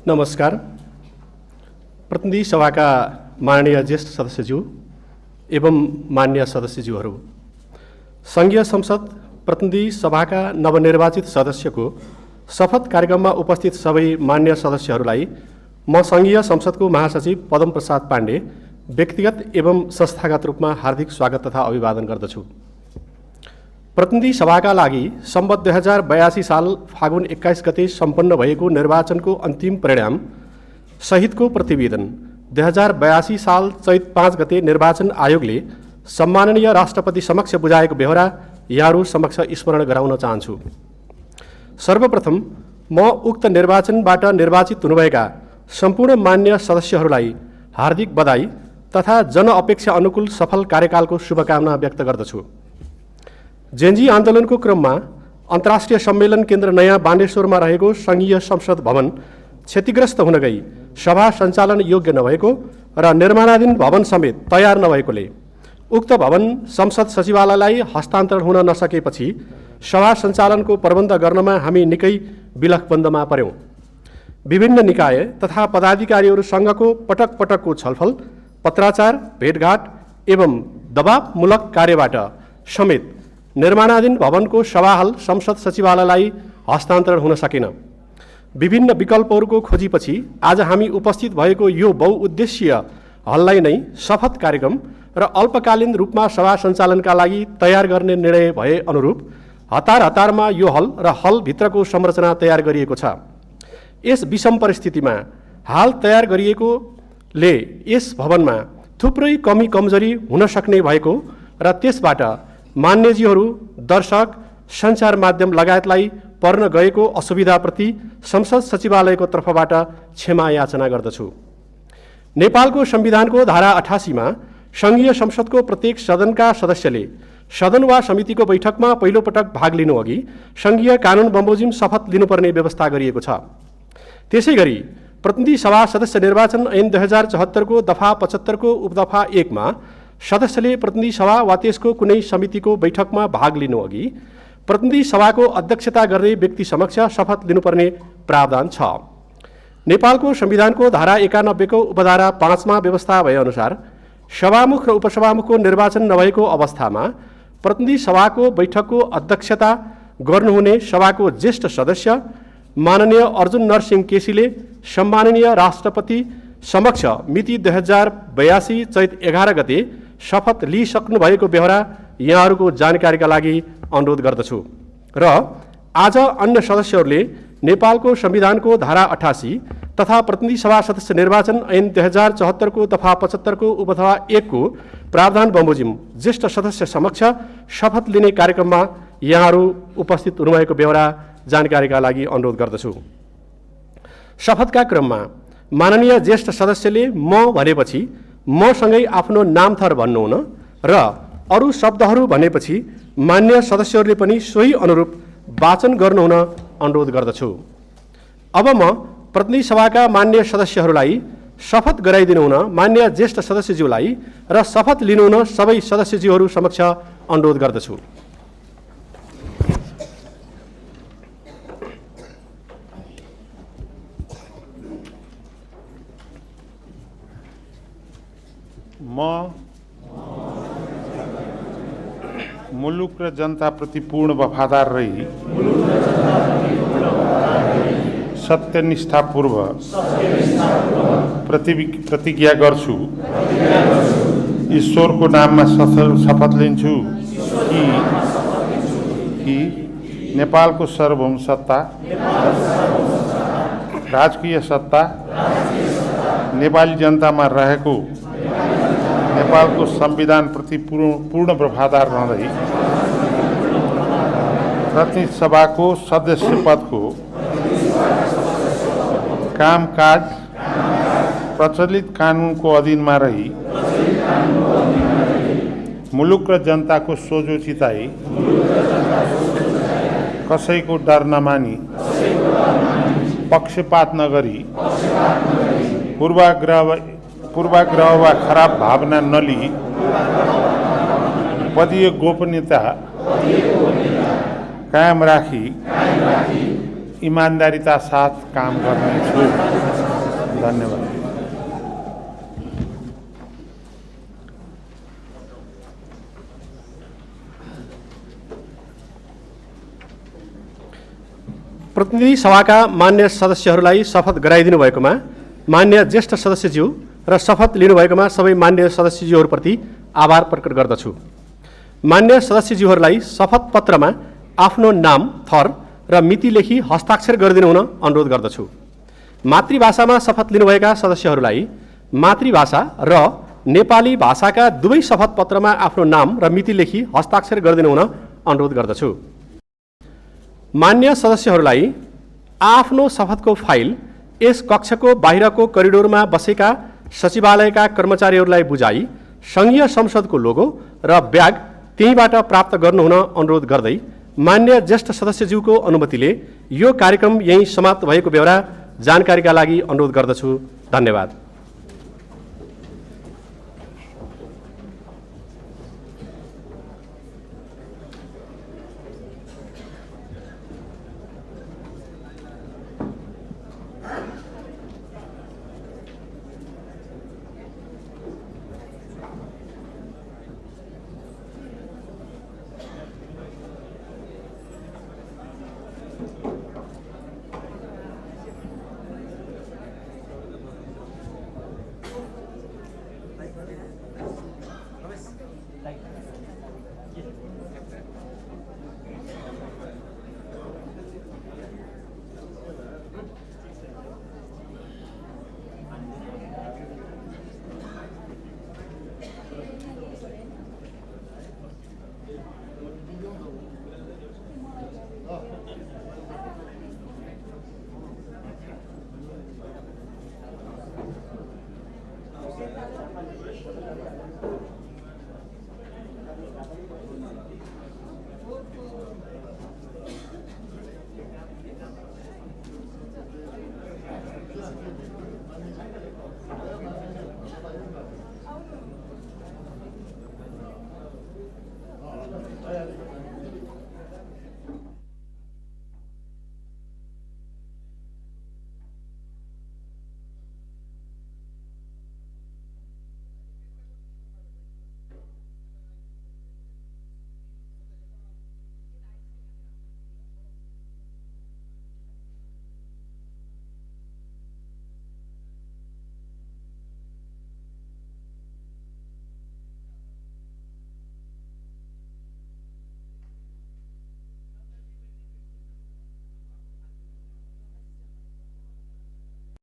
नमस्कार। प्रतिनिधि सभाका माननीय ज्येष्ठ सदस्यज्यू एवं मान्य सदस्यज्यूहरू, सङ्घीय संसद प्रतिनिधि सभाका नवनिर्वाचित सदस्यको शपथ कार्यक्रममा उपस्थित सबै मान्य सदस्यहरूलाई म सङ्घीय संसदको महासचिव पदम प्रसाद पाण्डे व्यक्तिगत एवं संस्थागत रूपमा हार्दिक स्वागत तथा अभिवादन गर्दछु। प्रतिनिधि सभाका लागि सम्वत 2082 साल फागुन 21 गते सम्पन्न भएको निर्वाचनको अन्तिम परिणाम सहितको प्रतिवेदन 2082 साल चैत 5 गते निर्वाचन आयोगले सम्माननीय राष्ट्रपति समक्ष बुझाएको बेहोरा यहाँहरू समक्ष स्मरण गराउन चाहन्छु। सर्वप्रथम म उक्त निर्वाचनबाट निर्वाचित हुनुभएका सम्पूर्ण मान्य सदस्यहरूलाई हार्दिक बधाई तथा जनअपेक्षा अनुकूल सफल कार्यकालको शुभकामना व्यक्त गर्दछु। जेन्जी आन्दोलनको क्रममा अन्तर्राष्ट्रिय सम्मेलन केन्द्र नयाँ बानेश्वरमा रहेको सङ्घीय संसद भवन क्षतिग्रस्त हुन गई सभा सञ्चालन योग्य नभएको र निर्माणाधीन भवन समेत तयार नभएकोले उक्त भवन संसद सचिवालयलाई हस्तान्तरण हुन नसकेपछि सभा सञ्चालनको प्रबन्ध गर्नमा हामी निकै विलखबन्दमा पर्यौँ। विभिन्न निकाय तथा पदाधिकारीहरूसँगको पटक पटकको छलफल, पत्राचार, भेटघाट एवं दबावमूलक कार्यबाट समेत निर्माणाधीन भवनको सभाहाल संसद सचिवालयलाई हस्तान्तरण हुन सकेन। विभिन्न विकल्पहरूको खोजीपछि आज हामी उपस्थित भएको यो बहुउद्देश्यीय हललाई नै शपथ कार्यक्रम र अल्पकालीन रूपमा सभा सञ्चालनका लागि तयार गर्ने निर्णय भए अनुरूप हतार हतारमा यो हल र हलभित्रको संरचना तयार गरिएको छ। यस विषम परिस्थितिमा हाल तयार गरिएकोले यस भवनमा थुप्रै कमी कमजोरी हुन सक्ने भएको र त्यसबाट मान्यजीहरू, दर्शक, सञ्चार माध्यम लगायतलाई पर्न गएको असुविधाप्रति संसद सचिवालयको तर्फबाट क्षमा याचना गर्दछु। नेपालको संविधानको धारा 88 मा सङ्घीय संसदको प्रत्येक सदनका सदस्यले सदन वा समितिको बैठकमा पहिलोपटक भाग लिनुअघि सङ्घीय कानुन बमोजिम शपथ लिनुपर्ने व्यवस्था गरिएको छ। त्यसैगरी प्रतिनिधि सभा सदस्य निर्वाचन ऐन 2074 को दफा 75 को उपदफा 1 मा सदस्यले प्रतिनिधि सभा वा त्यसको कुनै समितिको बैठकमा भाग लिनुअघि प्रतिनिधि सभाको अध्यक्षता गर्ने व्यक्ति समक्ष शपथ लिनुपर्ने प्रावधान छ। नेपालको संविधानको धारा 91 को उपधारा 5 मा व्यवस्था भएअनुसार सभामुख र उपसभामुखको निर्वाचन नभएको अवस्थामा प्रतिनिधि सभाको बैठकको अध्यक्षता गर्नुहुने सभाको ज्येष्ठ सदस्य माननीय अर्जुन नरसिंह केसीले सम्माननीय राष्ट्रपति समक्ष मिति 2082 चैत 11 गते शपथ लिइसक्नु भएको बेहोरा यहाँहरूको जानकारीका लागि अनुरोध गर्दछु र आज अन्य सदस्यहरूले नेपालको संविधानको धारा 88 तथा प्रतिनिधि सभा सदस्य निर्वाचन ऐन 2074 को दफा 75 को उपदफा 1 को प्रावधान बमोजिम ज्येष्ठ सदस्य समक्ष शपथ लिने कार्यक्रममा यहाँहरू उपस्थित हुनुभएको बेहोरा जानकारीका लागि अनुरोध गर्दछु। शपथका क्रममा माननीय ज्येष्ठ सदस्यले म भनेपछि मसँगै आफ्नो नामथर भन्नुहुन र अरू शब्दहरू भनेपछि मान्य सदस्यहरूले पनि सोही अनुरूप वाचन गर्नुहुन अनुरोध गर्दछु। अब म प्रतिनिधि सभाका मान्य सदस्यहरूलाई शपथ गराइदिनुहुन मान्य ज्येष्ठ सदस्यज्यूलाई र शपथ लिनुहुन सबै सदस्यज्यूहरू समक्ष अनुरोध गर्दछु। म मुलुक र जनताप्रति पूर्ण वफादार रही सत्यनिष्ठापूर्वक प्रतिज्ञा गर्छु। ईश्वरको नाममा शपथ लिन्छु कि नेपालको सार्वभौम सत्ता, राजकीय सत्ता नेपाली जनतामा रहेको नेपालको संविधानप्रति पूर्ण वफादार रहँदै प्रतिनिधि सभाको सदस्य पदको कामकाज प्रचलित कानुनको अधीनमा रही मुलुक र जनताको सोझो चिताई कसैको डर नमानी पक्षपात नगरी पूर्वाग्रह वा खराब भावना नलिई पदीय गोपनीयता कायम राखी इमान्दारिता साथ काम गर्नेछु। धन्यवाद। प्रतिनिधि सभाका मान्य सदस्यहरूलाई शपथ गराइदिनु भएकोमा मान्य ज्येष्ठ सदस्यज्यू र शपथ लिनुभएकोमा सबै मान्य सदस्यज्यूहरूप्रति आभार प्रकट गर्दछु। मान्य सदस्यज्यूहरूलाई शपथ पत्रमा आफ्नो नाम, थर र मिति लेखी हस्ताक्षर गरिदिनु हुन अनुरोध गर्दछु। मातृभाषामा शपथ लिनुभएका सदस्यहरूलाई मातृभाषा र नेपाली भाषाका दुवै शपथ पत्रमा आफ्नो नाम र मिति लेखी हस्ताक्षर गरिदिनु हुन अनुरोध गर्दछु। मान्य सदस्यहरूलाई आफ्नो शपथको फाइल यस कक्षको बाहिरको करिडोरमा बसेका सचिवालयका कर्मचारीहरूलाई बुझाई सङ्घीय संसदको लोगो र ब्याग त्यहीँबाट प्राप्त गर्नुहुन अनुरोध गर्दै मान्य ज्येष्ठ सदस्यज्यूको अनुमतिले यो कार्यक्रम यहीँ समाप्त भएको बेहोरा जानकारीका लागि अनुरोध गर्दछु। धन्यवाद।